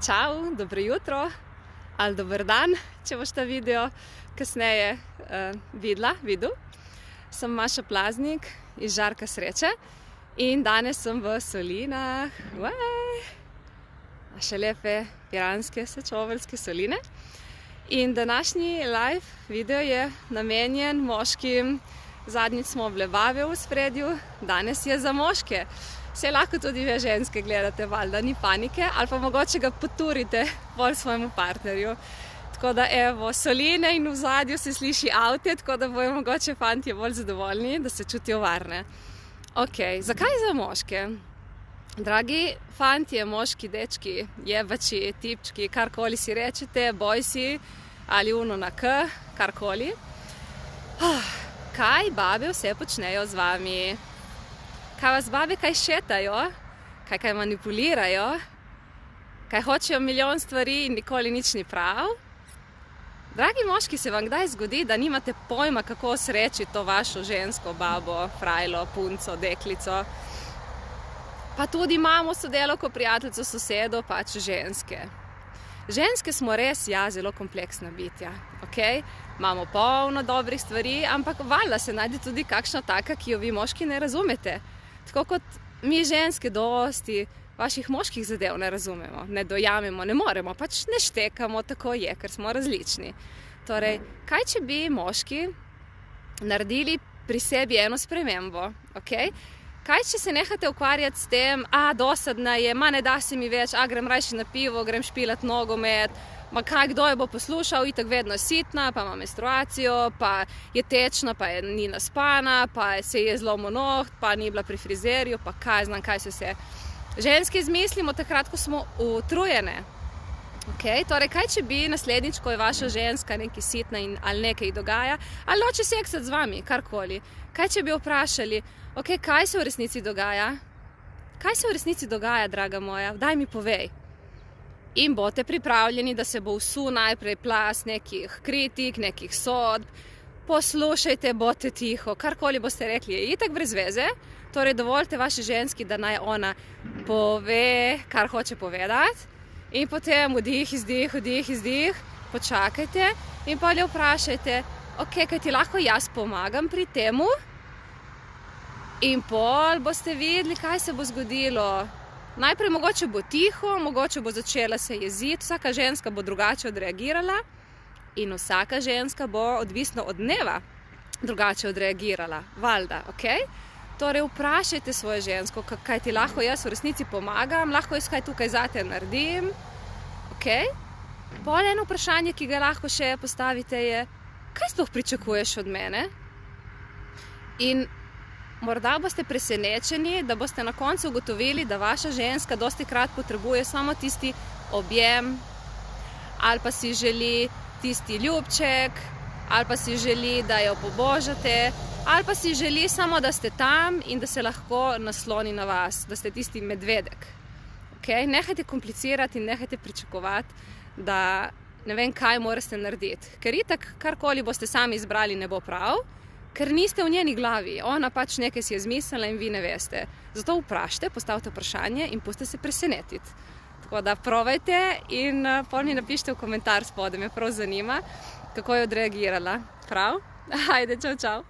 Čau, dobro jutro ali dober dan, če boš ta video kasneje videl. Sem Maša Plaznik iz Žarka sreče in danes sem v Solinah. Naše lepe piranske sečoveljske soline. In današnji live video je namenjen moškim. Zadnjič smo bile babe v spredju, danes je za moške. Vse lahko tudi vi ženske gledate, valjda, ni panike, ali pa mogoče ga poturite bolj svojemu partnerju. Tako da evo, soline in v zadju se sliši avte, tako da bojo mogoče fantje bolj zadovoljni, da se čutijo varne. Ok, zakaj za moške? Dragi fantje, moški, dečki, jebači, tipčki, karkoli si rečete, bojsi ali uno na k, karkoli. Kaj babe vse počnejo z vami? Kaj vas babe kaj šetajo, kaj manipulirajo, kaj hočejo milijon stvari in nikoli nič ni prav. Dragi moški, se vam kdaj zgodi, da nimate pojma, kako sreči to vašo žensko, babo, frajlo, punco, deklico, pa tudi mamo, sodelavko, prijateljico, sosedo, pač ženske. Ženske smo res, zelo kompleksna bitja, ok? Imamo polno dobrih stvari, ampak valjda se najde tudi kakšna taka, ki jo vi moški ne razumete. Tako kot mi ženske dosti vaših moških zadev ne razumemo, ne dojamemo, ne moremo, pač ne štekamo, tako je, ker smo različni. Torej, kaj če bi moški naredili pri sebi eno spremembo, ok? Kaj če se nehate ukvarjati s tem, dosadna je, ne da se mi več, grem rajši na pivo, grem špilat nogomet, kdo jo bo poslušal, itak vedno sitna, pa ima menstruacijo, pa je tečna, pa ni naspana, pa se je zlomil noht, pa ni bila pri frizerju, pa kaj znam, kaj se vse. Ženske izmislimo takrat, ko smo utrujene. Okay? Torej, kaj če bi naslednjič, ko je vaša ženska nekaj sitna ali nekaj dogaja, ali noče seksati z vami, karkoli, kaj če bi vprašali, ok, kaj se v resnici dogaja? Kaj se v resnici dogaja, draga moja? Daj mi povej. In boste pripravljeni, da se bo vsul najprej plas nekih kritik, nekih sodb. Poslušajte, bote tiho, karkoli boste rekli, je itak brez veze. Torej, dovolite vaši ženski, da naj ona pove, kar hoče povedati. In potem vdih, izdih, počakajte in pa le vprašajte, ok, kaj ti lahko jaz pomagam pri temu? In pol boste videli, kaj se bo zgodilo. Najprej mogoče bo tiho, mogoče bo začela se jeziti, vsaka ženska bo drugače odreagirala in vsaka ženska bo odvisno od dneva drugače odreagirala, valjda, ok? Torej, vprašajte svojo žensko, kaj ti lahko jaz v resnici pomagam, lahko jaz kaj tukaj zate naredim, ok? Pol eno vprašanje, ki ga lahko še postavite je, kaj sploh pričakuješ od mene? In morda boste presenečeni, da boste na koncu ugotovili, da vaša ženska dostikrat potrebuje samo tisti objem, ali pa si želi tisti ljubček, ali pa si želi, da jo pobožate, ali pa si želi samo, da ste tam in da se lahko nasloni na vas, da ste tisti medvedek. Okay? Nehajte komplicirati in nehajte pričakovati, da ne vem, kaj morate narediti. Ker itak, karkoli boste sami izbrali, ne bo prav, ker niste v njeni glavi, ona pač nekaj si je zmislila in vi ne veste. Zato vprašajte, postavite vprašanje in pustite se presenetiti. Tako da probajte in pol mi napišite v komentar spodaj, me prav zanima, kako je odreagirala. Prav? Ajde, čau.